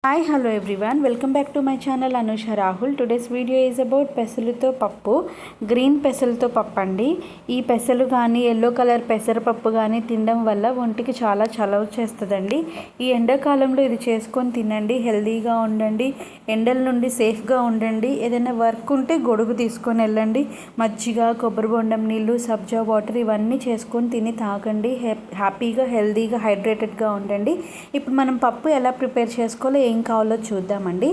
Hi hello everyone, welcome back to my channel Anusha Rahul. Today's video is about పెసలతో పప్పు, green పెసలతో పప్పు అండి. ఈ పెసలు కానీ ఎల్లో కలర్ పెసరపప్పు కానీ తినడం వల్ల ఒంటికి చాలా చలవ చేస్తుందండి. ఈ ఎండాకాలంలో ఇది చేసుకొని తినండి, హెల్తీగా ఉండండి, ఎండల నుండి సేఫ్గా ఉండండి. ఏదైనా వర్క్ ఉంటే గొడుగు తీసుకొని వెళ్ళండి. మజ్జిగ, కొబ్బరి బొండం నీళ్ళు, సబ్జా వాటర్ ఇవన్నీ చేసుకొని తిని తాగండి. హ్యాపీగా, హెల్తీగా, హైడ్రేటెడ్గా ఉండండి. ఇప్పుడు మనం పప్పు ఎలా ప్రిపేర్ చేసుకోవాలో ఏం కావాలో చూద్దామండి.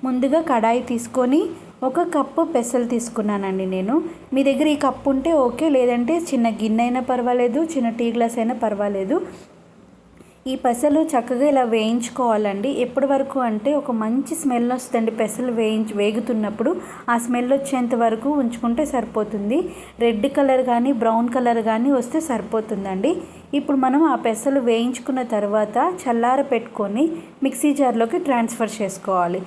ముందుగా కడాయి తీసుకొని 1 కప్పు పెసలు తీసుకున్నానండి నేను. మీ దగ్గర ఈ కప్పు ఉంటే ఓకే, లేదంటే చిన్న గిన్నె అయినా పర్వాలేదు, చిన్న టీ గ్లాస్ అయినా పర్వాలేదు. ఈ పెసలు చక్కగా ఇలా వేయించుకోవాలండి. ఎప్పటి వరకు అంటే ఒక మంచి స్మెల్ వస్తుందండి పెసలు వేగుతున్నప్పుడు. ఆ స్మెల్ వచ్చేంత వరకు ఉంచుకుంటే సరిపోతుంది. రెడ్ కలర్ కానీ బ్రౌన్ కలర్ కానీ వస్తే సరిపోతుందండి. ఇప్పుడు మనం ఆ పెసలు వేయించుకున్న తర్వాత చల్లార పెట్టుకొని మిక్సీ జార్లోకి ట్రాన్స్ఫర్ చేసుకోవాలి.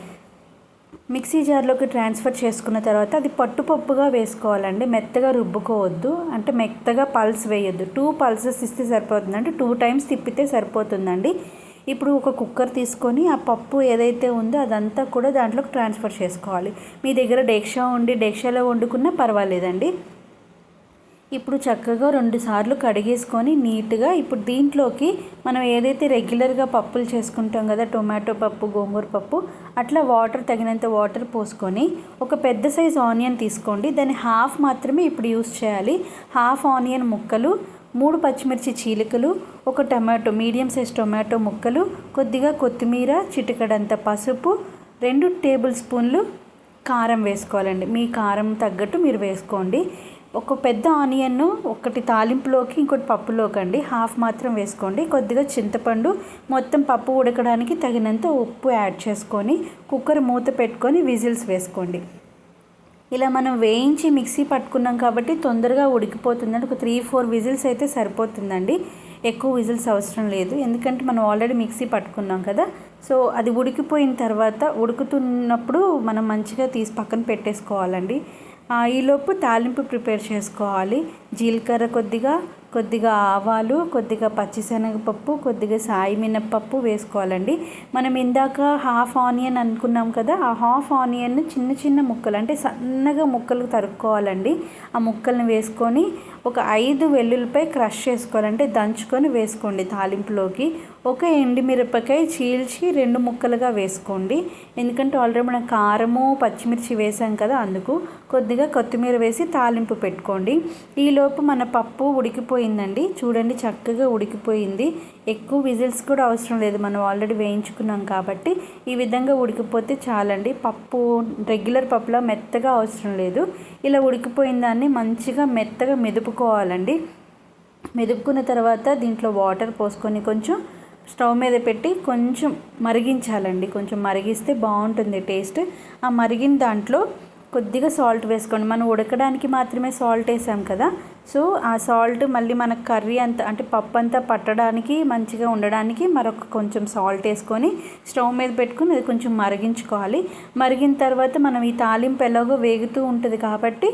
మిక్సీ జార్లోకి ట్రాన్స్ఫర్ చేసుకున్న తర్వాత అది పట్టుపప్పుగా వేసుకోవాలండి. మెత్తగా రుబ్బుకోవద్దు, అంటే మెత్తగా పల్స్ వేయొద్దు. 2 పల్సెస్ ఇస్తే సరిపోతుందండి, 2 టైమ్స్ తిప్పితే సరిపోతుందండి. ఇప్పుడు ఒక కుక్కర్ తీసుకొని ఆ పప్పు ఏదైతే ఉందో అదంతా కూడా దాంట్లోకి ట్రాన్స్ఫర్ చేసుకోవాలి. మీ దగ్గర డేక్షా ఉండి డేక్షాలో వండుకున్నా పర్వాలేదండి. ఇప్పుడు చక్కగా 2 సార్లు కడిగేసుకొని నీట్గా ఇప్పుడు దీంట్లోకి మనం ఏదైతే రెగ్యులర్గా పప్పులు చేసుకుంటాం కదా, టొమాటో పప్పు, గోంగూర పప్పు, అట్లా వాటర్ తగినంత వాటర్ పోసుకొని ఒక పెద్ద సైజ్ ఆనియన్ తీసుకోండి. దాన్ని హాఫ్ మాత్రమే ఇప్పుడు యూస్ చేయాలి. హాఫ్ ఆనియన్ ముక్కలు, 3 పచ్చిమిర్చి చీలికలు, ఒక టమాటో, మీడియం సైజ్ టొమాటో ముక్కలు, కొద్దిగా కొత్తిమీర, చిటికడంత పసుపు, 2 టేబుల్ స్పూన్లు కారం వేసుకోవాలండి. మీ కారం తగ్గట్టు మీరు వేసుకోండి. ఒక పెద్ద ఆనియన్ను ఒకటి తాలింపులోకి, ఇంకోటి పప్పులోకి అండి, హాఫ్ మాత్రం వేసుకోండి. కొద్దిగా చింతపండు, మొత్తం పప్పు ఉడకడానికి తగినంత ఉప్పు యాడ్ చేసుకొని కుక్కర్ మూత పెట్టుకొని విజిల్స్ వేసుకోండి. ఇలా మనం వేయించి మిక్సీ పట్టుకున్నాం కాబట్టి తొందరగా ఉడికిపోతుందండి. ఒక 3-4 విజిల్స్ అయితే సరిపోతుందండి, ఎక్కువ విజిల్స్ అవసరం లేదు. ఎందుకంటే మనం ఆల్రెడీ మిక్సీ పట్టుకున్నాం కదా. సో అది ఉడికిపోయిన తర్వాత ఉడుకుతున్నప్పుడు మనం మంచిగా తీసి పక్కన పెట్టేసుకోవాలండి. ఈలోపు తాలింపు ప్రిపేర్ చేసుకోవాలి. జీలకర్ర కొద్దిగా ఆవాలు, కొద్దిగా పచ్చిశనగపప్పు, కొద్దిగా సాయి మినప్పప్పు వేసుకోవాలండి. మనం ఇందాక హాఫ్ ఆనియన్ అనుకున్నాం కదా, ఆ హాఫ్ ఆనియన్ చిన్న చిన్న ముక్కలు, అంటే సన్నగా ముక్కలు తరుక్కోవాలండి. ఆ ముక్కల్ని వేసుకొని ఒక 5 వెల్లుల్లిపాయ క్రష్ చేసుకోవాలంటే దంచుకొని వేసుకోండి తాలింపులోకి. ఒక ఎండుమిరపకాయ చీల్చి 2 ముక్కలుగా వేసుకోండి. ఎందుకంటే ఆల్రెడీ మనం కారము, పచ్చిమిర్చి వేసాం కదా, అందుకు కొద్దిగా కొత్తిమీర వేసి తాలింపు పెట్టుకోండి. ఈలోపు మన పప్పు ఉడికిపోయిందండి. చూడండి, చక్కగా ఉడికిపోయింది. ఎక్కువ విజిల్స్ కూడా అవసరం లేదు, మనం ఆల్రెడీ వేయించుకున్నాం కాబట్టి. ఈ విధంగా ఉడికిపోతే చాలండి. పప్పు రెగ్యులర్ పప్పులా మెత్తగా అవసరం లేదు. ఇలా ఉడికిపోయిన దాన్ని మంచిగా మెత్తగా మెదుపుకోవాలండి. మెదుపుకున్న తర్వాత దీంట్లో వాటర్ పోసుకొని కొంచెం స్టవ్ మీద పెట్టి కొంచెం మరిగించాలండి. కొంచెం మరిగిస్తే బాగుంటుంది టేస్ట్. ఆ మరిగిన దాంట్లో కొద్దిగా సాల్ట్ వేసుకోండి. మనం ఉడకడానికి మాత్రమే సాల్ట్ వేసాం కదా, సో ఆ సాల్ట్ మళ్ళీ మన కర్రీ అంతా, అంటే పప్పు అంతా పట్టడానికి, మంచిగా ఉండడానికి మరొక కొంచెం సాల్ట్ వేసుకొని స్టవ్ మీద పెట్టుకుని అది కొంచెం మరిగించుకోవాలి. మరిగిన తర్వాత మనం ఈ తాలింపు ఎలాగో వేగుతూ ఉంటుంది కాబట్టి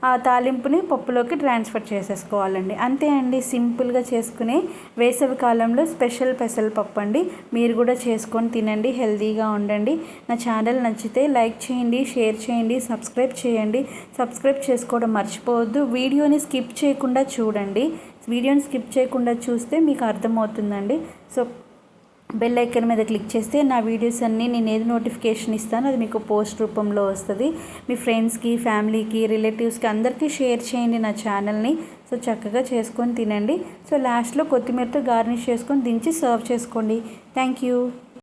ఆ తాలింపుని పప్పులోకి ట్రాన్స్ఫర్ చేసేసుకోవాలండి. అంతే అండి, సింపుల్గా చేసుకునే వేసవి కాలంలో స్పెషల్ పెసల పప్పు అండి. మీరు కూడా చేసుకొని తినండి, హెల్తీగా ఉండండి. నా ఛానల్ నచ్చితే లైక్ చేయండి, షేర్ చేయండి, సబ్స్క్రైబ్ చేయండి. సబ్స్క్రైబ్ చేసుకోవడం మర్చిపోవద్దు. వీడియోని స్కిప్ చేయకుండా చూడండి. వీడియోని స్కిప్ చేయకుండా చూస్తే మీకు అర్థమవుతుందండి. సో బెల్ ఐకాన్ మీద క్లిక్ చేస్తే నా వీడియోస్ అన్నీ నేను ఏది నోటిఫికేషన్ ఇస్తానో అది మీకు పోస్ట్ రూపంలో వస్తుంది. మీ ఫ్రెండ్స్కి, ఫ్యామిలీకి, రిలేటివ్స్కి అందరికీ షేర్ చేయండి నా ఛానల్ని. సో చక్కగా చేసుకొని తినండి. సో లాస్ట్లో కొత్తిమీరతో గార్నిష్ చేసుకొని దించి సర్వ్ చేసుకోండి. Thank you.